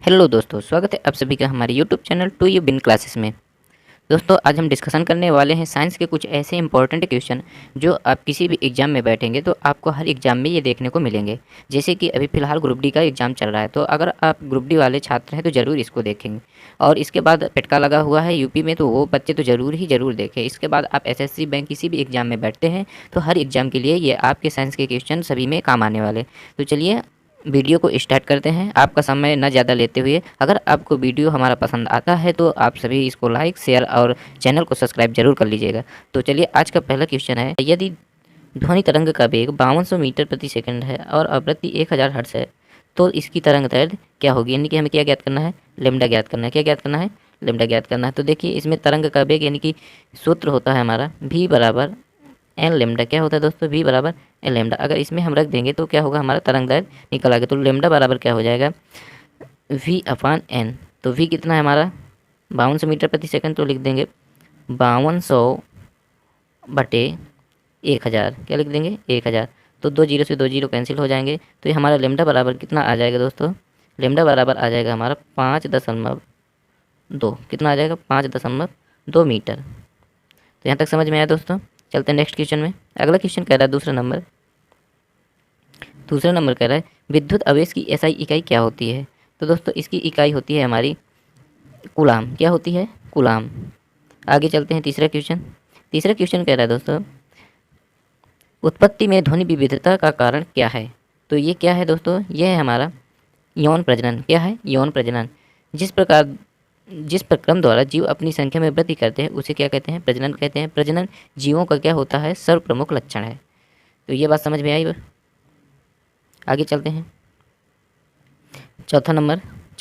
Hello दोस्तों, स्वागत है आप सभी का हमारे यूट्यूब चैनल टू यू बिन क्लासेस में। दोस्तों, आज हम डिस्कशन करने वाले हैं साइंस के कुछ ऐसे इंपॉर्टेंट क्वेश्चन जो आप किसी भी एग्जाम में बैठेंगे तो आपको हर एग्जाम में ये देखने को मिलेंगे। जैसे कि अभी फ़िलहाल ग्रुप डी का एग्ज़ाम चल रहा है, तो अगर आप ग्रुप डी वाले छात्र हैं तो ज़रूर इसको देखेंगे। और इसके बाद पेटका लगा हुआ है यूपी में, तो वो बच्चे तो ज़रूर देखें। इसके बाद आप एसएससी बैंक किसी भी एग्जाम में बैठते हैं तो हर एग्जाम के लिए ये आपके साइंस के क्वेश्चन सभी में काम आने वाले। तो चलिए वीडियो को स्टार्ट करते हैं, आपका समय न ज़्यादा लेते हुए। अगर आपको वीडियो हमारा पसंद आता है तो आप सभी इसको लाइक, शेयर और चैनल को सब्सक्राइब जरूर कर लीजिएगा। तो चलिए आज का पहला क्वेश्चन है, यदि ध्वनि तरंग का वेग 5200 मीटर प्रति सेकंड है और आवृत्ति 1000 हर्ट्ज है तो इसकी तरंग दैर्घ्य क्या होगी। यानी कि हमें क्या ज्ञात करना है, लेमडा ज्ञात करना है। क्या ज्ञात करना है, लेमडा ज्ञात करना है। तो देखिए इसमें तरंग का वेग यानी कि सूत्र होता है हमारा v बराबर एन लेमडा। क्या होता है दोस्तों, v बराबर एन लेमडा। अगर इसमें हम रख देंगे तो क्या होगा, हमारा तरंग दैर्घ्य निकल आएगा। तो लेमडा बराबर क्या हो जाएगा, v अपान एन। तो v कितना है हमारा 5200 मीटर प्रति सेकंड, तो लिख देंगे 5200 बटे 1000। क्या लिख देंगे, 1000। तो 2 जीरो से 2 जीरो कैंसिल हो जाएंगे। तो ये हमारा लेमडा बराबर कितना आ जाएगा दोस्तों, लेमडा बराबर आ जाएगा हमारा 5.2। कितना आ जाएगा, 5.2 मीटर। तो यहाँ तक समझ में आया दोस्तों। चलते हैं नेक्स्ट क्वेश्चन में। अगला क्वेश्चन कह रहा है दूसरा नंबर कह रहा है विद्युत आवेश की एसआई इकाई क्या होती है। तो दोस्तों इसकी इकाई होती है हमारी कूलाम। क्या होती है, कूलाम। आगे चलते हैं तीसरा क्वेश्चन कह रहा है दोस्तों, उत्पत्ति में ध्वनि विविधता का कारण क्या है। तो ये क्या है दोस्तों, ये है हमारा यौन प्रजनन। क्या है, यौन प्रजनन। जिस प्रक्रम द्वारा जीव अपनी संख्या में वृद्धि करते हैं उसे क्या कहते हैं, प्रजनन कहते हैं। प्रजनन जीवों का क्या होता है, सर्वप्रमुख लक्षण है। तो ये बात समझ में आई। आगे चलते हैं। चौथा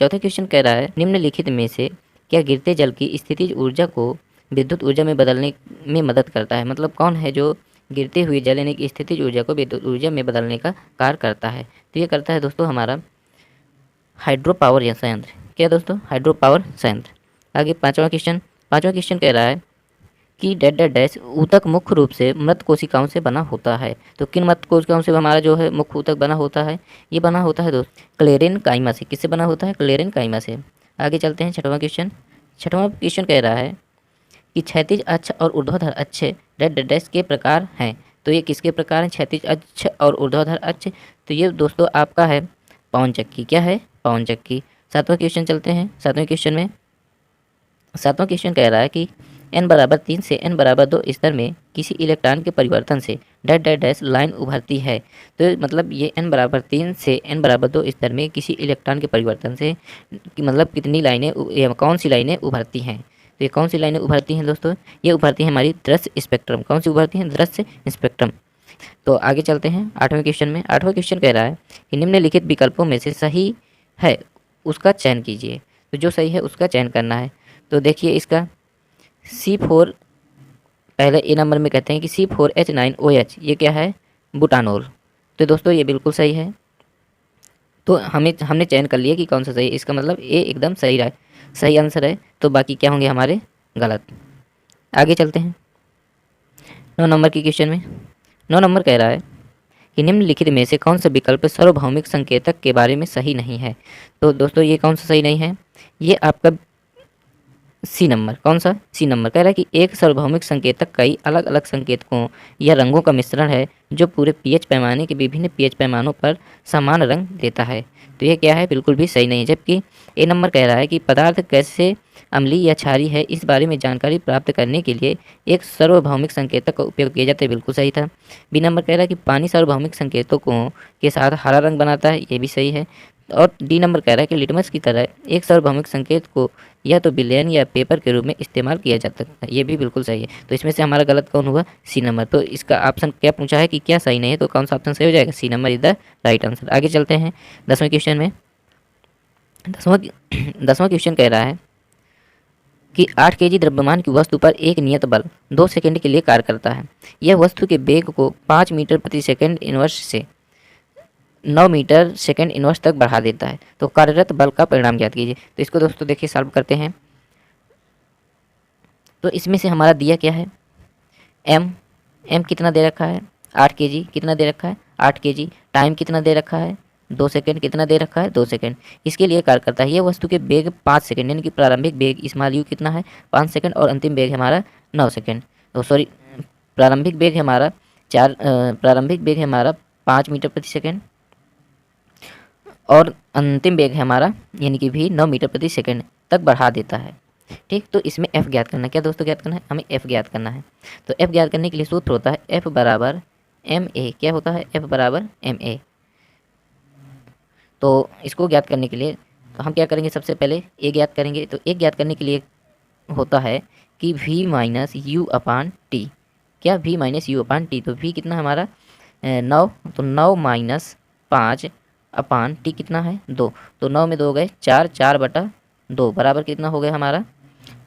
क्वेश्चन कह रहा है, निम्नलिखित में से क्या गिरते जल की स्थितिज ऊर्जा को विद्युत ऊर्जा में बदलने में मदद करता है। मतलब कौन है जो गिरते हुए जल यानी कि स्थितिज ऊर्जा को विद्युत ऊर्जा में बदलने का कार्य करता है। तो ये करता है दोस्तों हमारा हाइड्रो पावर संयंत्र। क्या दोस्तों, हाइड्रो पावर संयंत्र। आगे पांचवा क्वेश्चन कह रहा है कि डैश ऊतक मुख्य रूप से मृत कोशिकाओं से बना होता है। तो किन मृत कोशिकाओं से हमारा जो है मुख्य ऊतक बना होता है, ये बना होता है दोस्त क्लेरेन काइमा से। किससे बना होता है, क्लेरेन काइमा से। आगे चलते हैं छठवां क्वेश्चन कह रहा है कि क्षैतिज अक्ष और ऊर्ध्वाधर अक्ष डैश के प्रकार हैं। तो ये किसके प्रकार हैं, क्षैतिज अक्ष और ऊर्ध्वाधर अक्ष। तो ये दोस्तों आपका है पवन चक्की। क्या है, पवन चक्की। सातवां क्वेश्चन चलते हैं। सातवें क्वेश्चन कह रहा है कि n बराबर 3 से n बराबर 2 स्तर में किसी इलेक्ट्रॉन के परिवर्तन से डैश लाइन उभरती है। तो मतलब ये n बराबर 3 से n बराबर 2 स्तर में किसी इलेक्ट्रॉन के परिवर्तन से मतलब कितनी लाइनें, कौन सी लाइनें उभरती हैं। तो ये कौन सी लाइनें उभरती हैं दोस्तों, ये उभरती हैं हमारी दृश्य स्पेक्ट्रम। कौन सी उभरती हैं, दृश्य स्पेक्ट्रम। तो आगे चलते हैं आठवें क्वेश्चन कह रहा है कि निम्नलिखित विकल्पों में से सही है उसका चयन कीजिए। तो जो सही है उसका चयन करना है। तो देखिए इसका C4 पहले ए नंबर में कहते हैं कि C4H9OH ये क्या है, बुटानोल। तो दोस्तों ये बिल्कुल सही है। तो हमने चयन कर लिया कि कौन सा सही है। इसका मतलब ए एकदम सही आंसर है। तो बाकी क्या होंगे हमारे गलत। आगे चलते हैं 9 नंबर के क्वेश्चन में। 9 नंबर कह रहा है कि निम्नलिखित में से कौन सा विकल्प सार्वभौमिक संकेतक के बारे में सही नहीं है। तो दोस्तों ये कौन सा सही नहीं है, ये आपका सी नंबर। कौन सा, सी नंबर। कह रहा है कि एक सार्वभौमिक संकेतक कई अलग अलग संकेतकों या रंगों का मिश्रण है जो पूरे पीएच पैमाने के विभिन्न पीएच पैमानों पर समान रंग देता है। तो ये क्या है, बिल्कुल भी सही नहीं है। जबकि ए नंबर कह रहा है कि पदार्थ कैसे अम्लीय या क्षारीय है इस बारे में जानकारी प्राप्त करने के लिए एक सार्वभौमिक संकेतक का उपयोग किया जाता है। बिल्कुल सही था। बी नंबर कह रहा है कि पानी सार्वभौमिक संकेतकों के साथ हरा रंग बनाता है। ये भी सही है। और डी नंबर कह रहा है कि लिटमस की तरह एक सार्वभौमिक संकेत को या तो विलयन या पेपर के रूप में इस्तेमाल किया जा सकता है। ये भी बिल्कुल सही है। तो इसमें से हमारा गलत कौन हुआ, सी नंबर। तो इसका ऑप्शन क्या पूछा है कि क्या सही नहीं है, तो कौन सा ऑप्शन सही हो जाएगा, C number is the right answer. आगे चलते हैं 10वें क्वेश्चन में। 10वां क्वेश्चन कह रहा है कि 8 kg द्रव्यमान की वस्तु पर एक नियत बल 2 सेकंड के लिए कार्य करता है। यह वस्तु के वेग को 5 मीटर प्रति सेकंड इनवर्स से 9 मीटर सेकंड इनवर्स तक बढ़ा देता है। तो कार्यरत बल का परिणाम ज्ञात कीजिए। तो इसको दोस्तों देखिए सॉल्व करते हैं। तो इसमें से हमारा दिया क्या है, एम कितना दे रखा है, 8 kg। कितना दे रखा है, 8 kg। टाइम कितना दे रखा है, 2 सेकंड कितना दे रखा है 2 सेकंड। इसके लिए कार्य करता है ये वस्तु के वेग 5 सेकंड, यानी कि प्रारंभिक वेग स्मॉल यू कितना है 5 सेकंड और अंतिम वेग है हमारा 9 सेकंड। तो सॉरी, प्रारंभिक वेग है हमारा प्रारंभिक वेग है हमारा 5 मीटर प्रति सेकंड और अंतिम वेग है हमारा यानी कि भी 9 मीटर प्रति सेकंड तक बढ़ा देता है। ठीक, तो इसमें एफ ज्ञात करना है। क्या दोस्तों ज्ञात करना है? हमें एफ ज्ञात करना है। तो एफ ज्ञात करने के लिए सूत्र होता है एफ बराबर एम ए। क्या होता है? एफ बराबर एम ए। तो इसको ज्ञात करने के लिए तो हम क्या करेंगे, सबसे पहले ए ज्ञात करेंगे। तो ए ज्ञात करने के लिए होता है कि v minus you upon T. क्या? v minus you upon T. तो v कितना हमारा 9, तो 9 माइनस 5 अपान टी कितना है 2। तो 9 में 2 गए 4, 4/2 बराबर कितना हो गया हमारा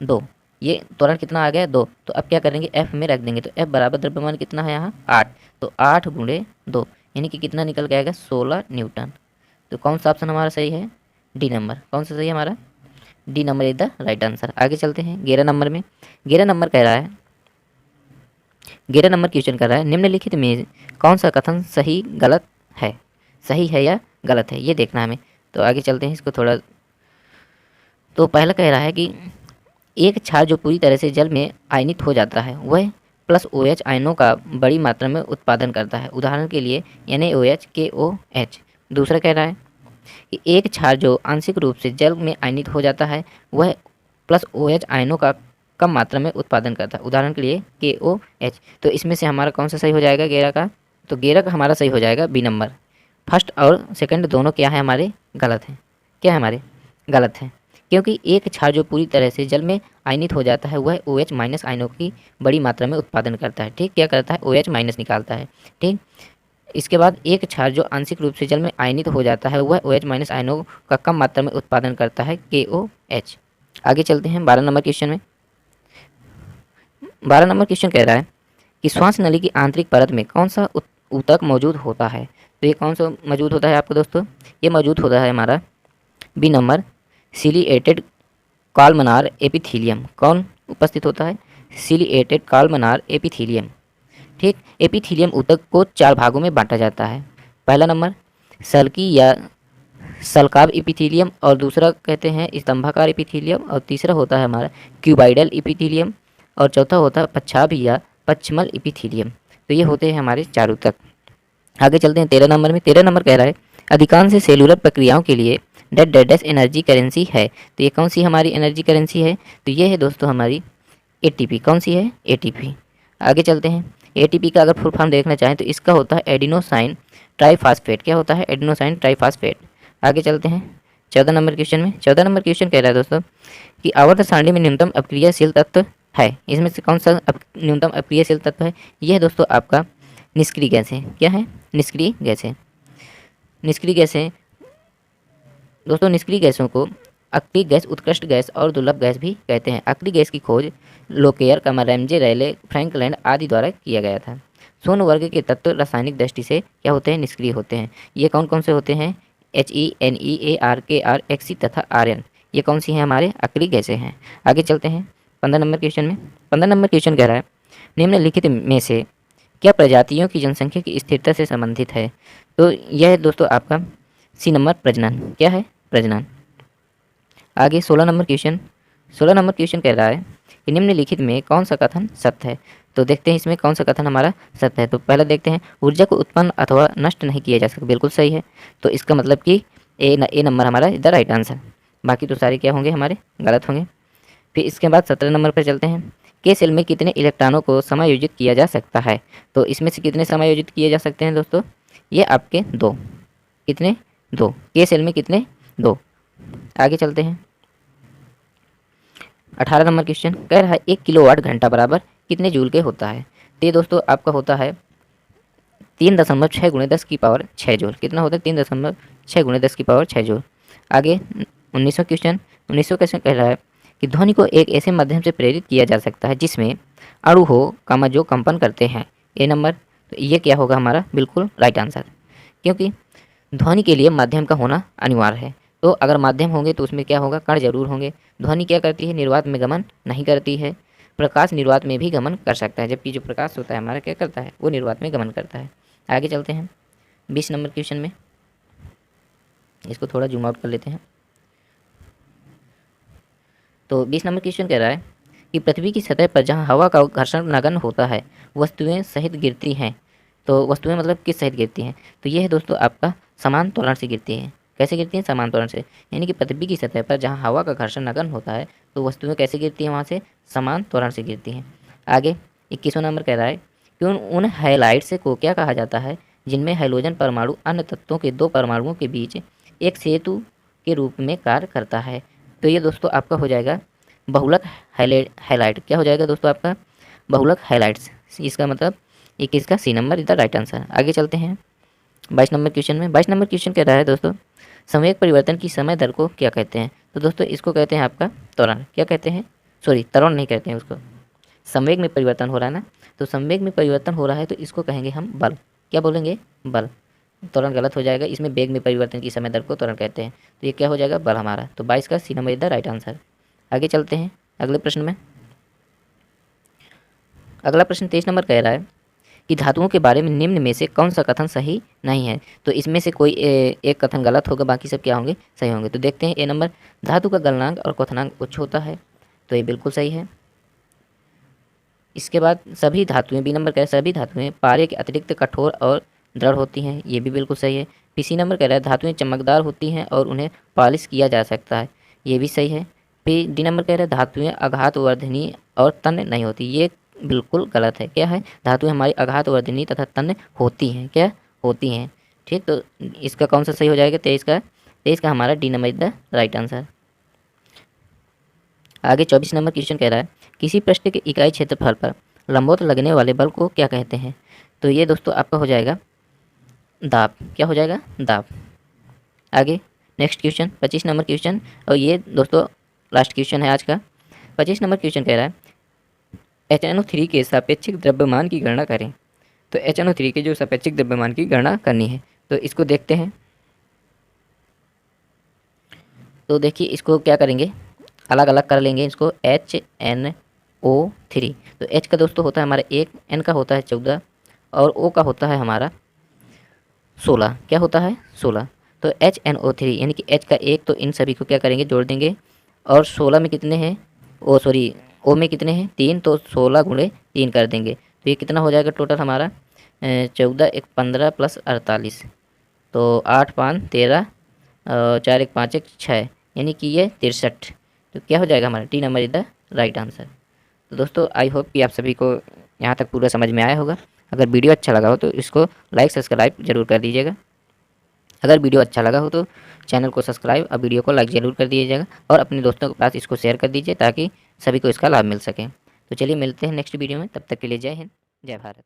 2। ये त्वरण कितना आ गया 2। तो अब क्या करेंगे, f में रख देंगे। तो f बराबर द्रव्यमान कितना है यहाँ 8। तो 8 गुणे 2 यानी कि कितना निकल के आएगा 16 न्यूटन। तो कौन सा ऑप्शन हमारा सही है? D number. कौन सा सही है हमारा? D number is the right answer. आगे चलते हैं 11 नंबर में। 11 नंबर कह रहा है 11 नंबर क्वेश्चन कर रहा है निम्नलिखित में कौन सा कथन सही गलत है, सही है या गलत है, ये देखना हमें। तो आगे चलते हैं इसको थोड़ा। तो पहला कह रहा है कि एक क्षार जो पूरी तरह से जल में आयनित हो जाता है वह प्लस OH आयनों का बड़ी मात्रा में उत्पादन करता है, उदाहरण के लिए NaOH KOH। दूसरा कह रहा है कि एक क्षार जो आंशिक रूप से जल में आयनित हो जाता है वह प्लस OH आयनों का कम मात्रा में उत्पादन करता है, उदाहरण के लिए KOH। तो इसमें से हमारा कौन सा सही हो जाएगा 11 का? तो 11 का हमारा सही हो जाएगा बी नंबर। फर्स्ट और सेकंड दोनों क्या है हमारे गलत हैं। क्या है हमारे गलत हैं, क्योंकि एक क्षार जो पूरी तरह से जल में आयनित हो जाता है वह OH माइनस आयनों की बड़ी मात्रा में उत्पादन करता है। ठीक, क्या करता है? OH माइनस निकालता है। ठीक, इसके बाद एक क्षार जो आंशिक रूप से जल में आयनित हो जाता है वह OH माइनस आयनों का कम मात्रा में उत्पादन करता है KOH। आगे चलते हैं 12 नंबर क्वेश्चन में। 12 नंबर क्वेश्चन कह रहा है कि श्वास नली की आंतरिक परत में कौन सा ऊतक मौजूद होता है। तो ये कौन सा मौजूद होता है आपको दोस्तों? ये मौजूद होता है हमारा B number ciliated columnar epithelium. कौन उपस्थित होता है? Ciliated columnar epithelium. ठीक, एपिथीलियम ऊतक को 4 भागों में बांटा जाता है। पहला नंबर सल्की या सल्काब एपिथीलियम, और दूसरा कहते हैं स्तंभाकार एपिथीलियम, और तीसरा होता है हमारा क्यूबाइडल एपिथीलियम, और चौथा होता है पच्छाभ या पच्छमल एपिथीलियम। तो ये होते हैं हमारे 4 ऊतक। आगे चलते हैं 13 नंबर में। 13 नंबर कह रहा है अधिकांश सेलुलर प्रक्रियाओं के लिए डेट डेट एनर्जी करेंसी है। तो ये कौन सी हमारी एनर्जी करेंसी है? तो ये है दोस्तों हमारी ATP। कौन सी है? ATP। आगे चलते हैं ATP का अगर फुल फॉर्म देखना चाहें तो इसका होता है एडिनोसाइन ट्राइफास्फेट। क्या होता है? Adenosine triphosphate. आगे चलते हैं 14 नंबर क्वेश्चन में। 14 नंबर क्वेश्चन कह रहा है दोस्तों कि आवर्त सारणी में न्यूनतम अपक्रियाशील तत्व है, इसमें से कौन सा न्यूनतम अपक्रियाशील तत्व है? यह है दोस्तों आपका निष्क्रिय गैस है। क्या है? निष्क्रिय गैस है। निष्क्रिय गैस है दोस्तों। निष्क्रिय गैसों को अक्रिय गैस, उत्कृष्ट गैस और दुर्लभ गैस भी कहते हैं। अक्रिय गैस की खोज लोकेयर, रैमजे, रैले, फ्रैंकलैंड आदि द्वारा किया गया था। शून्य वर्ग के तत्व रासायनिक दृष्टि से क्या होते हैं? निष्क्रिय होते हैं। ये कौन कौन से होते हैं? HE, NE, AR, XC तथा RN। ये कौन सी हैं? हमारे अक्रिय गैसें हैं। आगे चलते हैं 15 नंबर क्वेश्चन में। 15 नंबर क्वेश्चन कह रहा है निम्नलिखित में से क्या प्रजातियों की जनसंख्या की स्थिरता से संबंधित है? तो यह है दोस्तों आपका सी नंबर प्रजनन। क्या है? प्रजनन। आगे 16 नंबर क्वेश्चन। 16 नंबर क्वेश्चन कह रहा है कि निम्नलिखित में कौन सा कथन सत्य है। तो देखते हैं इसमें कौन सा कथन हमारा सत्य है। तो पहला देखते हैं ऊर्जा को उत्पन्न अथवा नष्ट नहीं किया जा सकता। बिल्कुल सही है। तो इसका मतलब कि ए नंबर हमारा इज द राइट आंसर। बाकी तो सारे क्या होंगे? हमारे गलत होंगे। फिर इसके बाद 17 नंबर पर चलते हैं। के सेल में कितने इलेक्ट्रॉनों को समायोजित किया जा सकता है? तो इसमें से कितने समायोजित किए जा सकते हैं दोस्तों? ये आपके 2। कितने? 2। के सेल में कितने? 2। आगे चलते हैं 18 नंबर क्वेश्चन कह रहा है 1 किलोवाट घंटा बराबर कितने जूल के होता है? तो ये दोस्तों आपका होता है 3.6 × 10 की पावर 6 जूल। कितना होता है? 3.6 × 10 की पावर 6 जूल। आगे 19वां क्वेश्चन। 19वां क्वेश्चन कह रहा है कि ध्वनि को एक ऐसे माध्यम से प्रेरित किया जा सकता है जिसमें अणु हो जो कंपन करते हैं। ए नंबर। तो ये क्या होगा हमारा? बिल्कुल राइट आंसर, क्योंकि ध्वनि के लिए माध्यम का होना अनिवार्य है। तो अगर माध्यम होंगे तो उसमें क्या होगा? कण जरूर होंगे। ध्वनि क्या करती है? निर्वात में गमन नहीं करती है। प्रकाश निर्वात में भी गमन कर सकता है, जबकि जो प्रकाश होता है हमारा क्या करता है? वो निर्वात में गमन करता है। आगे चलते हैं 20 नंबर क्वेश्चन में। इसको थोड़ा जूम आउट कर लेते हैं। तो 20 नंबर क्वेश्चन कह रहा है कि पृथ्वी की सतह पर जहाँ हवा का घर्षण नगण्य होता है वस्तुएं सहित गिरती हैं। तो वस्तुएं मतलब किस सहित गिरती हैं? तो ये है दोस्तों आपका समान त्वरण से गिरती हैं। कैसे गिरती हैं? समान त्वरण से। यानी कि पृथ्वी की सतह पर जहाँ हवा का घर्षण नगण्य होता है तो वस्तुएं कैसे गिरती हैं? वहाँ से समान त्वरण से गिरती हैं। आगे 21वां नंबर कह रहा है कि उन हैलाइड्स को क्या कहा जाता है जिनमें हाइड्रोजन परमाणु अन्य तत्वों के दो परमाणुओं के बीच एक सेतु के रूप में कार्य करता है। तो ये दोस्तों आपका हो जाएगा बहुलक हाइलाइट। क्या हो जाएगा दोस्तों आपका? बहुलक हाइलाइट्स। इसका मतलब 21 का C number is the right answer. आगे चलते हैं 22 नंबर क्वेश्चन में। 22 नंबर क्वेश्चन कह रहा है दोस्तों संवेग परिवर्तन की समय दर को क्या कहते हैं? तो दोस्तों इसको कहते हैं आपका त्वरण। क्या कहते हैं? सॉरी, त्वरण नहीं कहते हैं उसको। संवेग में परिवर्तन हो रहा है ना, तो संवेग में परिवर्तन हो रहा है तो इसको कहेंगे हम बल। क्या बोलेंगे? बल। त्वरण गलत हो जाएगा, इसमें वेग में परिवर्तन की समय दर को त्वरण कहते हैं। तो ये क्या हो जाएगा? बल हमारा। तो 22 का C number is the right answer. आगे चलते हैं अगले प्रश्न में। अगला प्रश्न 23 नंबर कह रहा है कि धातुओं के बारे में निम्न में से कौन सा कथन सही नहीं है? तो इसमें से कोई एक कथन गलत होगा, बाकी सब क्या होंगे? सही होंगे। तो देखते हैं ए नंबर, धातु का गलनांक और क्वथनांक उच्च होता है। तो ये बिल्कुल सही है। इसके बाद सभी धातुएं, बी नंबर कह रहा है सभी धातुएं पारे के अतिरिक्त कठोर और दृढ़ होती हैं। ये भी बिल्कुल सही है। पी सी नंबर कह रहा है धातुएं चमकदार होती हैं और उन्हें पॉलिश किया जा सकता है। ये भी सही है। पी डी नंबर कह रहा है धातुएं आघातवर्धनी और तन्य नहीं होती। ये बिल्कुल गलत है। क्या है? धातुएं हमारी आघातवर्धनी तथा तन्य होती हैं। क्या होती हैं? ठीक, तो इसका कौन सा सही हो जाएगा? 23 का हमारा D number is the right answer. आगे 24 नंबर क्वेश्चन कह रहा है किसी पृष्ठ के इकाई क्षेत्रफल पर लंबवत लगने वाले बल को क्या कहते हैं? तो ये दोस्तों आपका हो जाएगा दाब। क्या हो जाएगा? दाब। आगे नेक्स्ट क्वेश्चन 25 नंबर क्वेश्चन, और ये दोस्तों लास्ट क्वेश्चन है आज का। 25 नंबर क्वेश्चन कह रहा है HNO3 के सापेक्षिक द्रव्यमान की गणना करें। तो HNO3 के जो सापेक्षिक द्रव्यमान की गणना करनी है, तो इसको देखते हैं। तो देखिए इसको क्या करेंगे, अलग अलग कर लेंगे इसको। HNO3, तो H का दोस्तों होता है हमारा 1, N का होता है 14 और O का होता है हमारा 16। क्या होता है? 16। तो HNO3 यानी कि H का 1, तो इन सभी को क्या करेंगे? जोड़ देंगे। और 16 में कितने हैं? O में कितने हैं? 3, तो 16 गुणे 3 कर देंगे। तो ये कितना हो जाएगा टोटल हमारा? 14 1 15 प्लस 48, तो 8 5 13 4 1 5 1 6, यानी कि ये 63। तो क्या हो जाएगा हमारा? D number is the right answer. तो दोस्तों आई होप कि आप सभी को यहाँ तक पूरा समझ में आया होगा। अगर वीडियो अच्छा लगा हो तो इसको लाइक सब्सक्राइब जरूर कर दीजिएगा। अगर वीडियो अच्छा लगा हो तो चैनल को सब्सक्राइब और वीडियो को लाइक ज़रूर कर दीजिएगा और अपने दोस्तों के पास इसको शेयर कर दीजिए ताकि सभी को इसका लाभ मिल सके। तो चलिए मिलते हैं नेक्स्ट वीडियो में, तब तक के लिए जय हिंद, जय भारत।